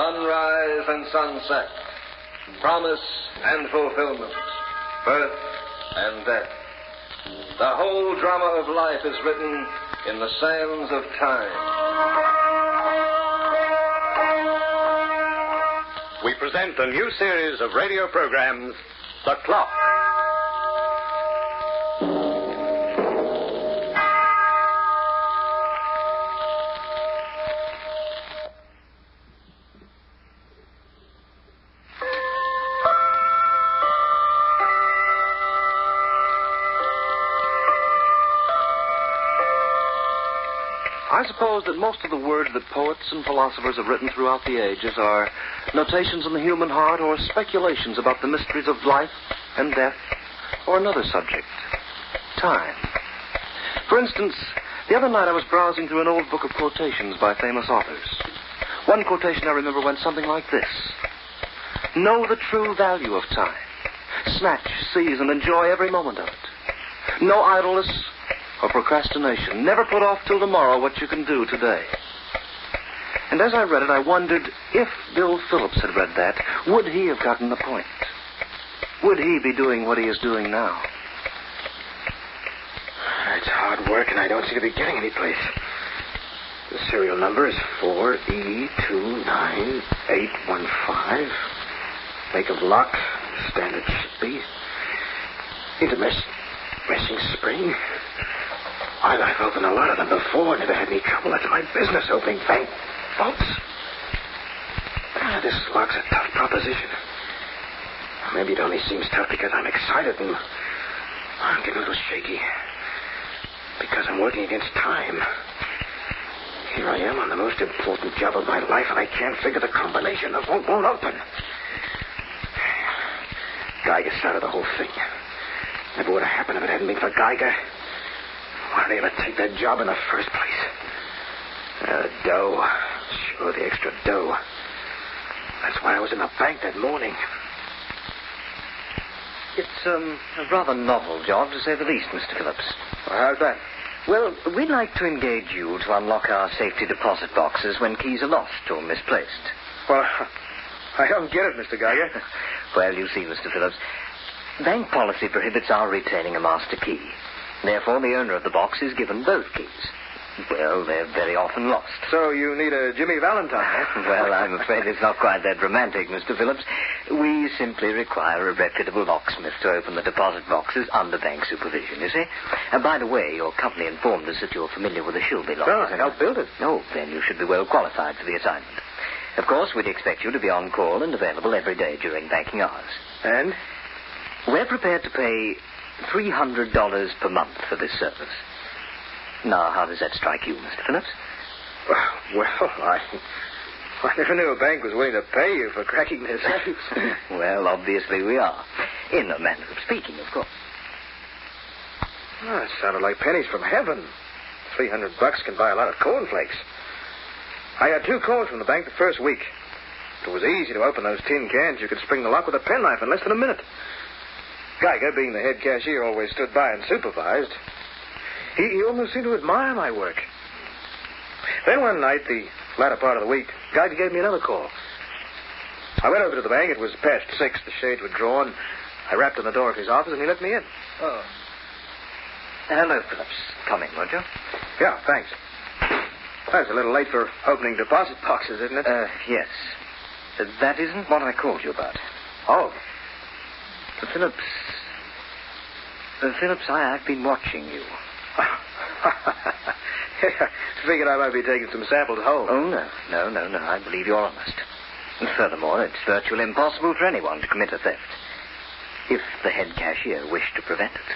sunrise and sunset, promise and fulfillment, birth and death. The whole drama of life is written in the sands of time. We present a new series of radio programs, The Clock. I suppose that most of the words that poets and philosophers have written throughout the ages are notations on the human heart or speculations about the mysteries of life and death or another subject, time. For instance, the other night I was browsing through an old book of quotations by famous authors. One quotation I remember went something like this: "Know the true value of time. Snatch, seize, and enjoy every moment of it. No idleness or procrastination. Never put off till tomorrow what you can do today." And as I read it, I wondered if Bill Phillips had read that, would he have gotten the point? Would he be doing what he is doing now? It's hard work, and I don't seem to be getting any place. The serial number is 4E29815. Make of lock, standard speed. Meshing spring. I've opened a lot of them before, never had any trouble. That's my business, opening bank vaults. This lock's a tough proposition. Maybe it only seems tough because I'm excited and I'm getting a little shaky. Because I'm working against time. Here I am on the most important job of my life, and I can't figure the combination that won't open. Geiger started the whole thing. Never would have happened if it hadn't been for Geiger. Why did they ever take that job in the first place? The dough. Sure, the extra dough. That's why I was in the bank that morning. It's a rather novel job, to say the least, Mr. Phillips. Well, how's that? Well, we'd like to engage you to unlock our safety deposit boxes when keys are lost or misplaced. Well, I don't get it, Mr. Geiger. Well, you see, Mr. Phillips, bank policy prohibits our retaining a master key. Therefore, the owner of the box is given both keys. Well, they're very often lost. So you need a Jimmy Valentine, eh? Well, I'm afraid it's not quite that romantic, Mr. Phillips. We simply require a reputable locksmith to open the deposit boxes under bank supervision, you see. By the way, your company informed us that you're familiar with the Shilby lock. Oh, I helped build it. Oh, then you should be well qualified for the assignment. Of course, we'd expect you to be on call and available every day during banking hours. And? We're prepared to pay $300 per month for this service. Now, how does that strike you, Mr. Phillips? Well, I never knew a bank was willing to pay you for cracking their safes. Well, obviously we are. In a manner of speaking, of course. Oh, it sounded like pennies from heaven. $300 can buy a lot of cornflakes. I had 2 calls from the bank the first week. It was easy to open those tin cans. You could spring the lock with a penknife in less than a minute. Geiger, being the head cashier, always stood by and supervised. He almost seemed to admire my work. Then one night, the latter part of the week, Geiger gave me another call. I went over to the bank. It was past 6. The shades were drawn. I rapped on the door of his office, and he let me in. Oh. Hello, Phillips. Come in, won't you? Yeah, thanks. That's a little late for opening deposit boxes, isn't it? Yes. That isn't what I called you about. Oh. Phillips, I've been watching you. Figured I might be taking some samples home. Oh, no. I believe you're honest. And furthermore, it's virtually impossible for anyone to commit a theft, if the head cashier wished to prevent it.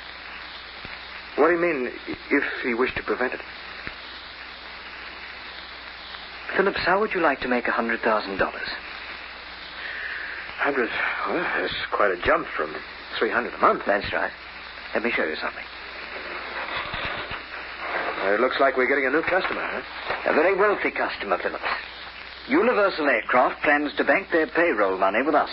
What do you mean, if he wished to prevent it? Phillips, how would you like to make $100,000? 100? Well, that's quite a jump from $300 a month. That's right. Let me show you something. It looks like we're getting a new customer, huh? A very wealthy customer, Phillips. Universal Aircraft plans to bank their payroll money with us.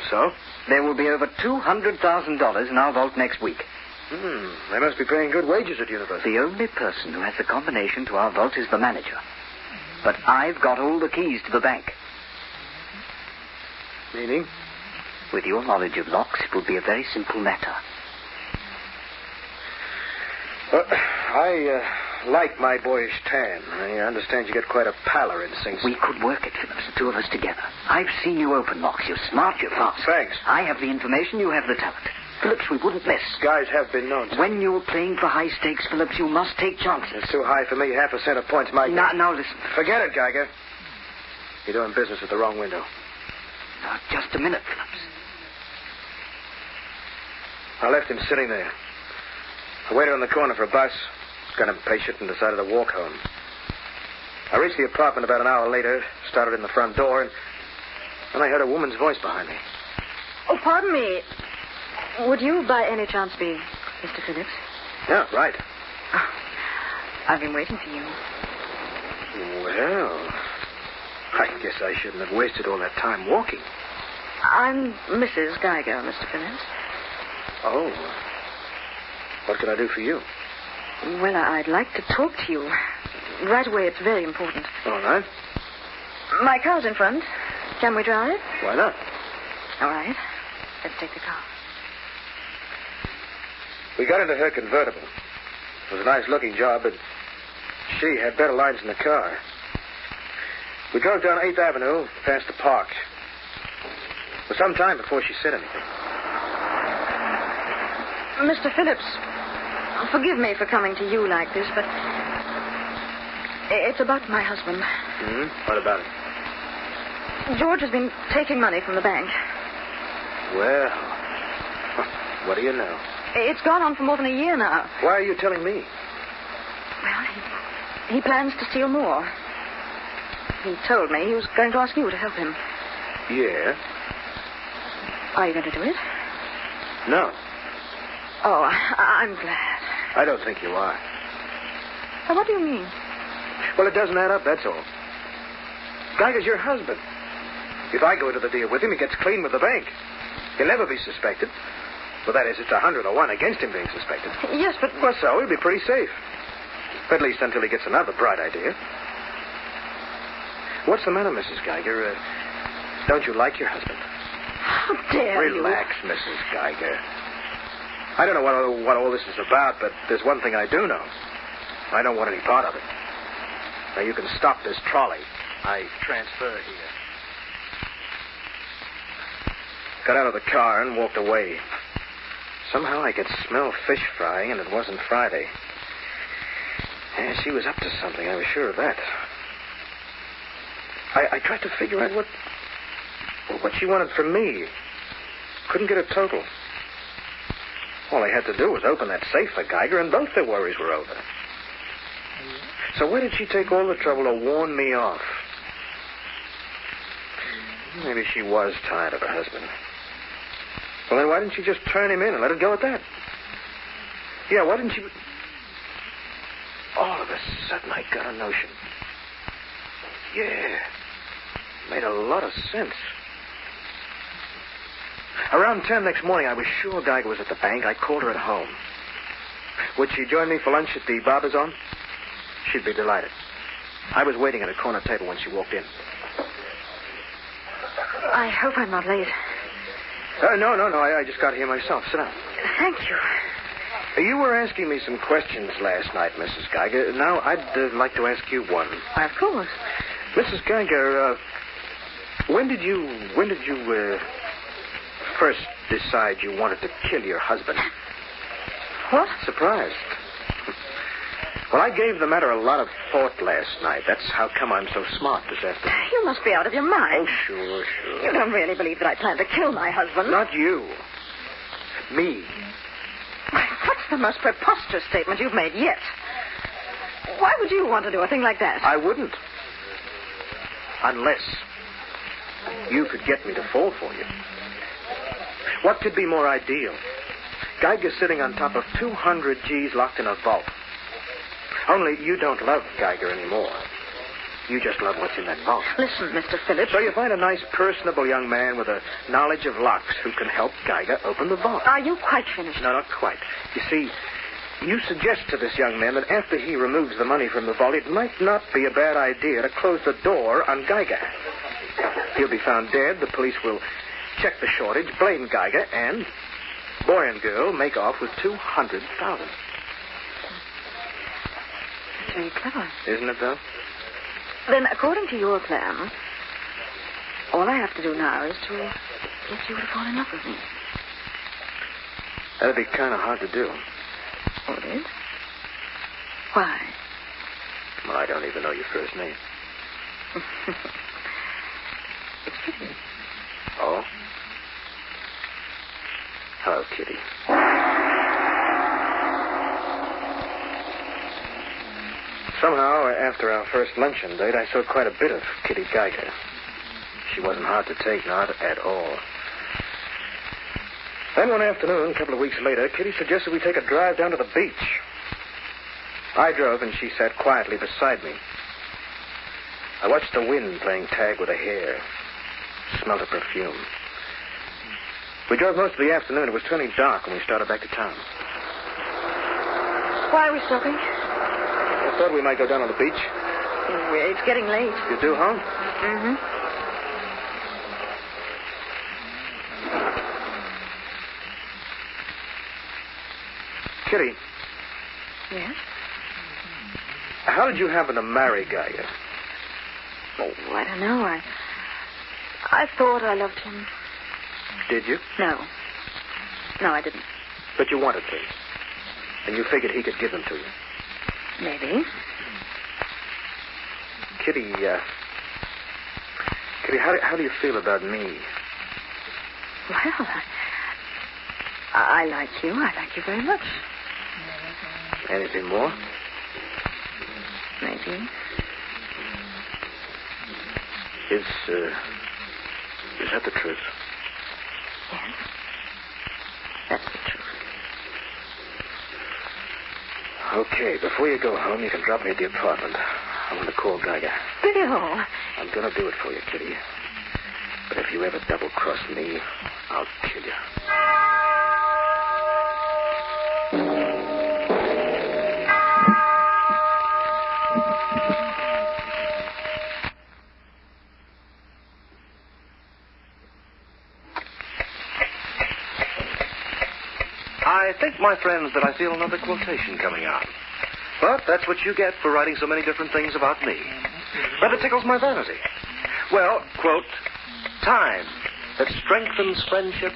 So? There will be over $200,000 in our vault next week. They must be paying good wages at Universal. The only person who has the combination to our vault is the manager. But I've got all the keys to the bank. Meaning? With your knowledge of locks, it will be a very simple matter. I like my boyish tan. I understand you get quite a pallor in Sing Sing. We could work it, Phillips, the two of us together. I've seen you open locks. You're smart, you're fast. Thanks. I have the information, you have the talent. Phillips, we wouldn't miss. Guys have been known to. When you're playing for high stakes, Phillips, you must take chances. It's too high for me. 0.5 points, Mike. Now, listen. Forget it, Geiger. You're doing business at the wrong window. Now, just a minute, Phillips. I left him sitting there. I waited on the corner for a bus, got impatient, and decided to walk home. I reached the apartment about an hour later, started in the front door, and then I heard a woman's voice behind me. Oh, pardon me. Would you by any chance be Mr. Phillips? Yeah, right. Oh, I've been waiting for you. Well, I guess I shouldn't have wasted all that time walking. I'm Mrs. Geiger, Mr. Phillips. Oh. What can I do for you? Well, I'd like to talk to you. Right away, it's very important. All right. My car's in front. Can we drive? Why not? All right. Let's take the car. We got into her convertible. It was a nice-looking job, but she had better lines in the car. We drove down 8th Avenue, past the park. It was some time before she said anything. Mr. Phillips, forgive me for coming to you like this, but it's about my husband. What about it? George has been taking money from the bank. Well, what do you know? It's gone on for more than a year now. Why are you telling me? Well, he plans to steal more. He told me he was going to ask you to help him. Yeah? Are you going to do it? No. Oh, I'm glad. I don't think you are. Well, what do you mean? Well, it doesn't add up, that's all. Geiger's your husband. If I go into the deal with him, he gets clean with the bank. He'll never be suspected. Well, that is, it's 100-1 against him being suspected. Yes, but... Well, so he'll be pretty safe. At least until he gets another bright idea. What's the matter, Mrs. Geiger? Don't you like your husband? How dare you? Relax, Mrs. Geiger. I don't know what all this is about, but there's one thing I do know. I don't want any part of it. Now, you can stop this trolley. I transfer here. Got out of the car and walked away. Somehow I could smell fish frying, and it wasn't Friday. Yeah, she was up to something, I was sure of that. I tried to figure out what she wanted from me. Couldn't get a total. All I had to do was open that safe for Geiger, and both their worries were over. So why did she take all the trouble to warn me off? Maybe she was tired of her husband. Well, then why didn't she just turn him in and let it go at that? Yeah, why didn't she... All of a sudden, I got a notion. Yeah. Made a lot of sense. Around 10 next morning, I was sure Geiger was at the bank. I called her at home. Would she join me for lunch at the Barber's On? She'd be delighted. I was waiting at a corner table when she walked in. I hope I'm not late. No. I just got here myself. Sit down. Thank you. You were asking me some questions last night, Mrs. Geiger. Now, I'd like to ask you one. Of course. Mrs. Geiger, when did you first decide you wanted to kill your husband? What? Surprised. Well, I gave the matter a lot of thought last night. That's how come I'm so smart this afternoon. You must be out of your mind. Oh, sure. You don't really believe that I plan to kill my husband? Not you. Me. What's the most preposterous statement you've made yet? Why would you want to do a thing like that? I wouldn't. Unless you could get me to fall for you. What could be more ideal? Geiger sitting on top of 200 G's locked in a vault. Only you don't love Geiger anymore. You just love what's in that vault. Listen, Mr. Phillips. So you find a nice, personable young man with a knowledge of locks who can help Geiger open the vault. Are you quite finished? No, not quite. You see, you suggest to this young man that after he removes the money from the vault, it might not be a bad idea to close the door on Geiger. He'll be found dead. The police will check the shortage, blame Geiger, and boy and girl make off with $200,000. That's very clever. Isn't it, though? Then, according to your plan, all I have to do now is to get you to fall in love with me. That'd be kind of hard to do. Would it? Why? Well, I don't even know your first name. It's Kitty. Oh? Hello, Kitty. Somehow, after our first luncheon date, I saw quite a bit of Kitty Geiger. She wasn't hard to take, not at all. Then one afternoon, a couple of weeks later, Kitty suggested we take a drive down to the beach. I drove, and she sat quietly beside me. I watched the wind playing tag with her hair, smelled her perfume. We drove most of the afternoon. It was turning dark when we started back to town. Why are we stopping? I thought we might go down on the beach. It's getting late. You do, huh? Mm-hmm. Kitty, Yes? how did you happen to marry Geiger? Oh, I don't know. I thought I loved him. Did you? No. No, I didn't. But you wanted to. And you figured he could give them to you. Maybe. Kitty, how do you feel about me? Well, I like you. I like you very much. Anything more? Maybe. Is that the truth? Yes. That's the truth. Okay, before you go home, you can drop me at the apartment. I want to call Geiger. Bill! I'm going to do it for you, Kitty. But if you ever double-cross me, I'll kill you. I think, my friends, that I feel another quotation coming out. But that's what you get for writing so many different things about me. Rather tickles my vanity. Well, quote, time that strengthens friendship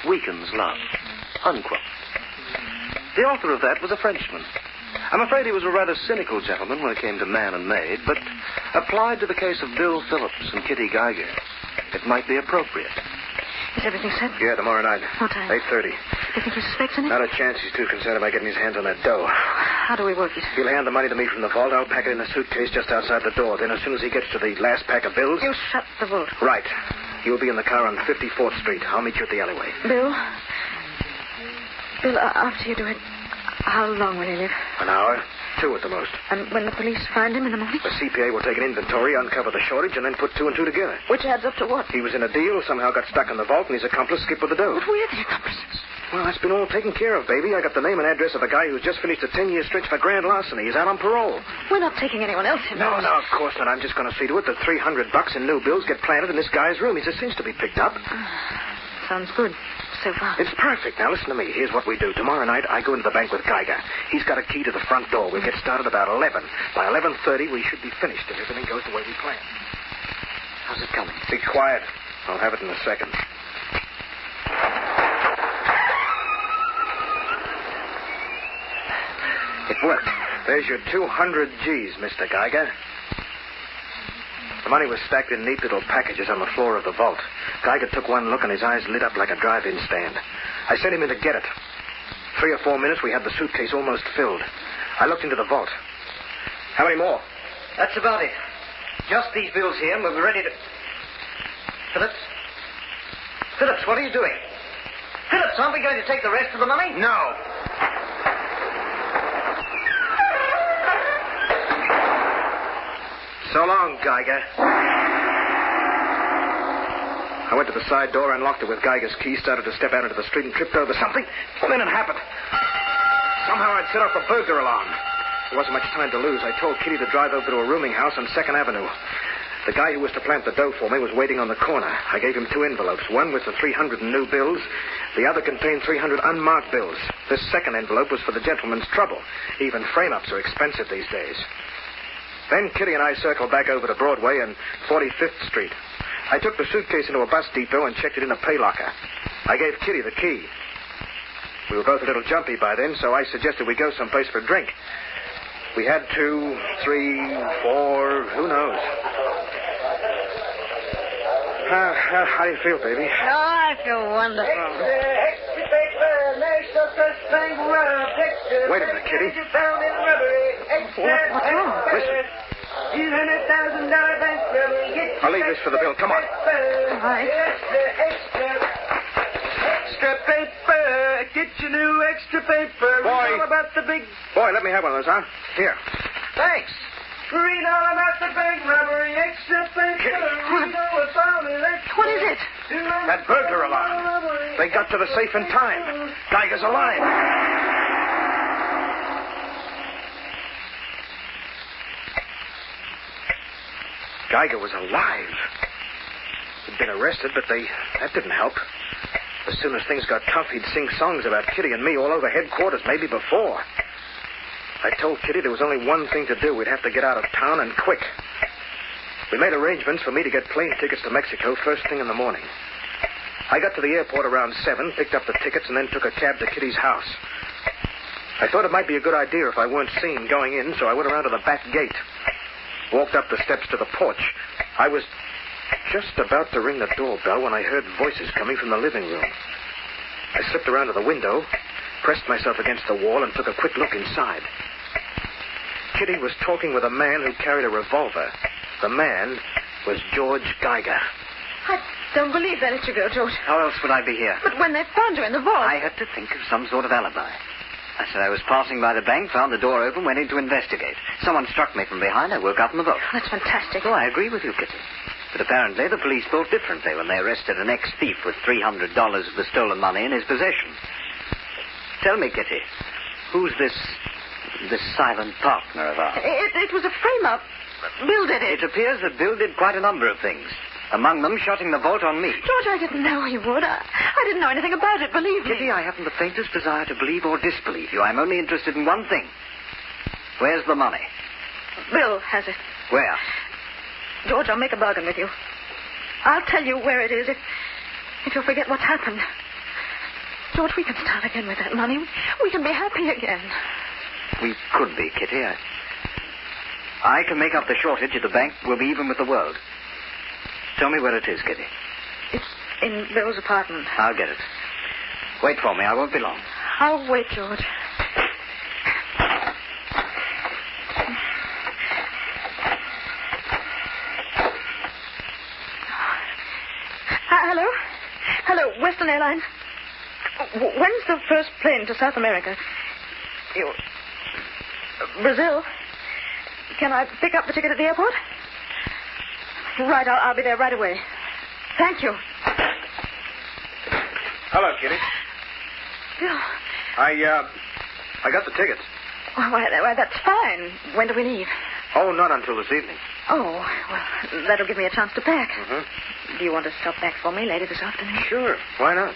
weakens love, unquote. The author of that was a Frenchman. I'm afraid he was a rather cynical gentleman when it came to man and maid, but applied to the case of Bill Phillips and Kitty Geiger, it might be appropriate. Is everything set? Yeah, tomorrow night. What time? 8:30. You think he suspects anything? Not a chance. He's too concerned about getting his hands on that dough. How do we work it? He'll hand the money to me from the vault. I'll pack it in a suitcase just outside the door. Then as soon as he gets to the last pack of bills... You shut the vault. Right. You'll be in the car on 54th Street. I'll meet you at the alleyway. Bill, after you do it, how long will he live? An hour. 2 at the most. And when the police find him in the morning? The CPA will take an inventory, uncover the shortage, and then put 2 and 2 together. Which adds up to what? He was in a deal, somehow got stuck in the vault, and his accomplice skipped with the dough. But we're the accomplices. Well, that's been all taken care of, baby. I got the name and address of a guy who's just finished a 10-year stretch for grand larceny. He's out on parole. We're not taking anyone else in. No, of course not. I'm just going to see to it that $300 in new bills get planted in this guy's room. He's a cinch to be picked up. Sounds good. So far. It's perfect. Now, listen to me. Here's what we do. Tomorrow night, I go into the bank with Geiger. He's got a key to the front door. We'll get started about 11. By 11:30, we should be finished if everything goes the way we plan. How's it coming? Be quiet. I'll have it in a second. It worked. There's your 200 G's, Mr. Geiger. The money was stacked in neat little packages on the floor of the vault. Geiger took one look and his eyes lit up like a drive-in stand. I sent him in to get it. 3 or 4 minutes, we had the suitcase almost filled. I looked into the vault. How many more? That's about it. Just these bills here, and we'll be ready to... Phillips? Phillips, what are you doing? Phillips, aren't we going to take the rest of the money? No. So long, Geiger. I went to the side door, unlocked it with Geiger's key, started to step out into the street and tripped over something. Well, then it happened. Somehow I'd set off a burglar alarm. There wasn't much time to lose. I told Kitty to drive over to a rooming house on 2nd Avenue. The guy who was to plant the dough for me was waiting on the corner. I gave him 2 envelopes. One was for 300 in new bills. The other contained 300 unmarked bills. This second envelope was for the gentleman's trouble. Even frame-ups are expensive these days. Then Kitty and I circled back over to Broadway and 45th Street. I took the suitcase into a bus depot and checked it in a pay locker. I gave Kitty the key. We were both a little jumpy by then, so I suggested we go someplace for a drink. We had 2, 3, 4, who knows? How do you feel, baby? Oh, I feel wonderful. Wait a minute, Kitty. What's wrong? Listen. I'll leave this for the bill. Come on. All right. Extra paper. Get your new extra paper. Boy. Read all about the big... Boy, let me have one of those, huh? Here. Thanks. Read all about the bank robbery. Extra paper. Read all about it. What is it? That burglar alarm. They got to the safe in time. Geiger's alive. Geiger was alive. He'd been arrested, but that didn't help. As soon as things got tough, he'd sing songs about Kitty and me all over headquarters, maybe before. I told Kitty there was only one thing to do. We'd have to get out of town, and quick. We made arrangements for me to get plane tickets to Mexico first thing in the morning. I got to the airport around 7, picked up the tickets, and then took a cab to Kitty's house. I thought it might be a good idea if I weren't seen going in, so I went around to the back gate. Walked up the steps to the porch. I was just about to ring the doorbell when I heard voices coming from the living room. I slipped around to the window, pressed myself against the wall, and took a quick look inside. Kitty was talking with a man who carried a revolver. The man was George Geiger. I don't believe that it's you, George. How else would I be here? But when they found you in the vault... I had to think of some sort of alibi. I said I was passing by the bank, found the door open, went in to investigate. Someone struck me from behind. I woke up in the vault. That's fantastic. Oh, I agree with you, Kitty. But apparently the police thought differently when they arrested an ex-thief with $300 of the stolen money in his possession. Tell me, Kitty, who's this silent partner of ours? It was a frame-up. Bill did it. It appears that Bill did quite a number of things. Among them, shutting the vault on me. George, I didn't know he would. I didn't know anything about it, believe me. Kitty, I haven't the faintest desire to believe or disbelieve you. I'm only interested in one thing. Where's the money? Bill has it. Where? George, I'll make a bargain with you. I'll tell you where it is if you'll forget what's happened. George, we can start again with that money. We can be happy again. We could be, Kitty. I can make up the shortage at the bank. We'll be even with the world. Tell me where it is, Kitty. It's in Bill's apartment. I'll get it. Wait for me. I won't be long. I'll wait, George. Hello? Hello, Western Airlines. When's the first plane to South America? Brazil? Can I pick up the ticket at the airport? Right, I'll be there right away. Thank you. Hello, Kitty. Bill. I got the tickets. Why, that's fine. When do we leave? Oh, not until this evening. Oh, well, that'll give me a chance to pack. Mm-hmm. Do you want to stop back for me later this afternoon? Sure. Why not?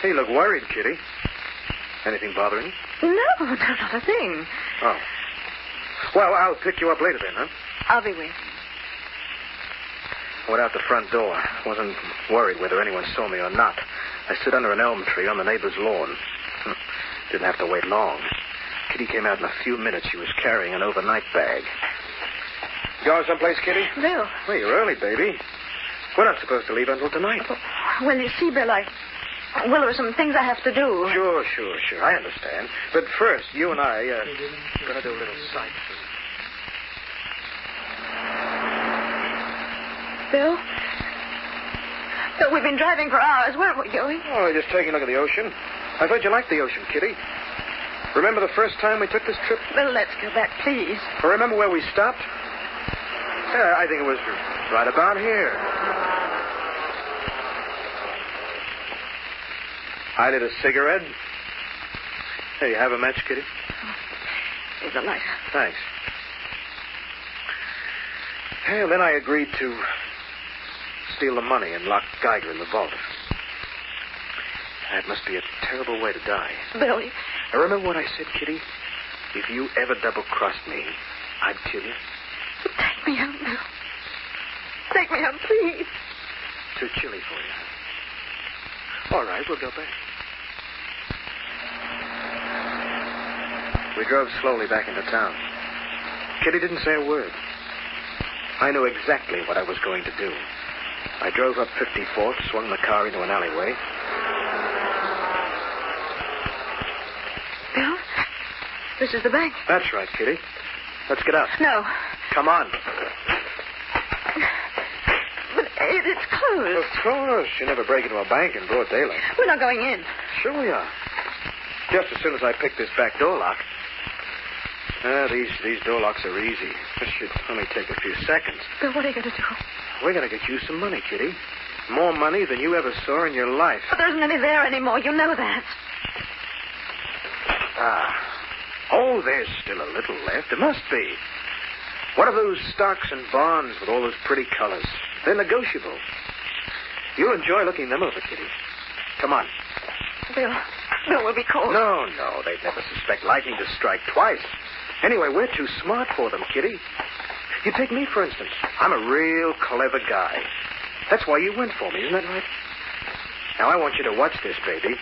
Hey, you look worried, Kitty. Anything bothering you? No, not a thing. Oh. Well, I'll pick you up later then, huh? I'll be waiting. I went out the front door. Wasn't worried whether anyone saw me or not. I stood under an elm tree on the neighbor's lawn. Didn't have to wait long. Kitty came out in a few minutes. She was carrying an overnight bag. Going someplace, Kitty? Bill. Well, you're early, baby. We're not supposed to leave until tonight. Well, you see, Bill, well, there are some things I have to do. Sure. I understand. But first, you and I are going to do a little sightseeing. Bill? Bill, we've been driving for hours. Where are we going? Oh, just taking a look at the ocean. I thought you liked the ocean, Kitty. Remember the first time we took this trip? Bill, let's go back, please. Or remember where we stopped? I think it was right about here. I lit a cigarette. Hey, you have a match, Kitty? Here's a lighter. Thanks. Well, then I agreed to steal the money and lock Geiger in the vault. That must be a terrible way to die. Billy. Now, remember what I said, Kitty? If you ever double-crossed me, I'd kill you. Take me out, Bill. Take me out, please. Too chilly for you, huh? All right, we'll go back. We drove slowly back into town. Kitty didn't say a word. I knew exactly what I was going to do. I drove up 54th, swung the car into an alleyway. Bill, this is the bank. That's right, Kitty. Let's get out. No. Come on. But it's closed. Of course. You never break into a bank in broad daylight. We're not going in. Sure we are. Just as soon as I pick this back door lock. These door locks are easy. This should only take a few seconds. Bill, what are you going to do? We're going to get you some money, Kitty. More money than you ever saw in your life. But there isn't any there anymore. You know that. Oh, there's still a little left. There must be. What are those stocks and bonds with all those pretty colors? They're negotiable. You'll enjoy looking them over, Kitty. Come on. Bill will be caught. No, they'd never suspect lightning to strike twice. Anyway, we're too smart for them, Kitty. You take me, for instance. I'm a real clever guy. That's why you went for me, isn't that right? Now, I want you to watch this, baby.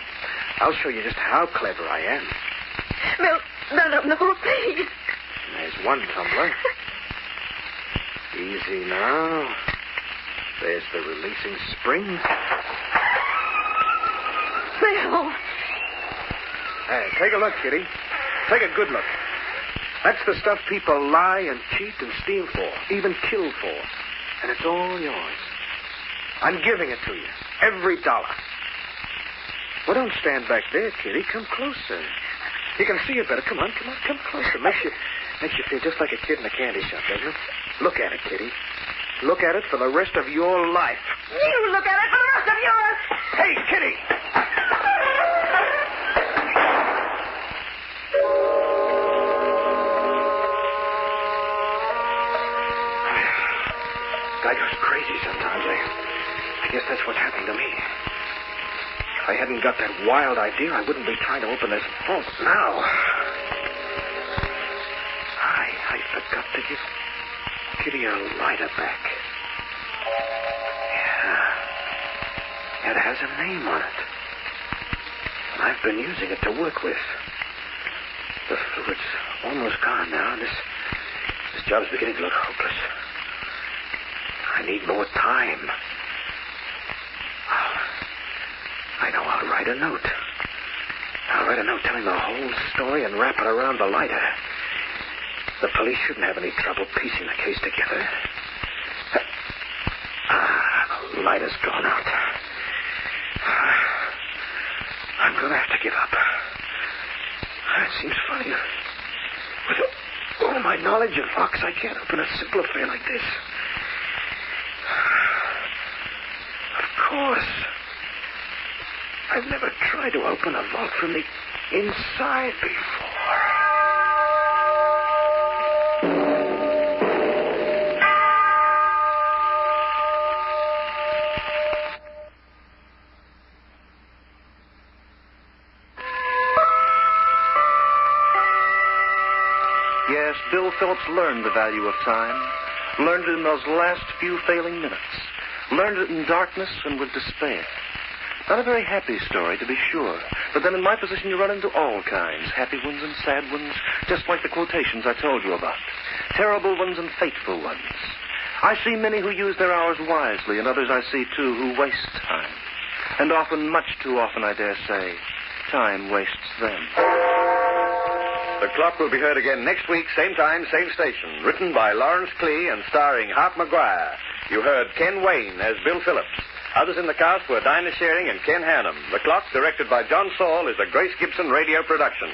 I'll show you just how clever I am. Bill, no, please. There's one tumbler. Easy now. There's the releasing spring. Bill. Hey, take a look, Kitty. Take a good look. That's the stuff people lie and cheat and steal for, even kill for. And it's all yours. I'm giving it to you. Every dollar. Well, don't stand back there, Kitty. Come closer. You can see it better. Come on, come closer. Makes you feel just like a kid in a candy shop, doesn't it? Look at it, Kitty. Look at it for the rest of your life. You look at it for the rest of yours. Hey, Kitty! Guy goes crazy sometimes. I guess that's what's happening to me. If I hadn't got that wild idea, I wouldn't be trying to open this vault now. I forgot to give Kitty her lighter back. Yeah, it has a name on it. And I've been using it to work with. The fluid's almost gone now, and this job's beginning to look hopeless. I need more time. I know, I'll write a note. I'll write a note telling the whole story and wrap it around the lighter. The police shouldn't have any trouble piecing the case together. The lighter's gone out. I'm going to have to give up. It seems funny. With all my knowledge of locks, I can't open a simple affair like this. Of course. I've never tried to open a vault from the inside before. Yes, Bill Phillips learned the value of time, learned it in those last few failing minutes, learned it in darkness and with despair. Not a very happy story, to be sure, but then in my position you run into all kinds, happy ones and sad ones, just like the quotations I told you about, terrible ones and fateful ones. I see many who use their hours wisely, and others I see, too, who waste time. And often, much too often, I dare say, time wastes them. The Clock will be heard again next week, same time, same station. Written by Lawrence Klee and starring Hart McGuire. You heard Ken Wayne as Bill Phillips. Others in the cast were Dinah Shearing and Ken Hannum. The Clock, directed by John Saul, is a Grace Gibson radio production.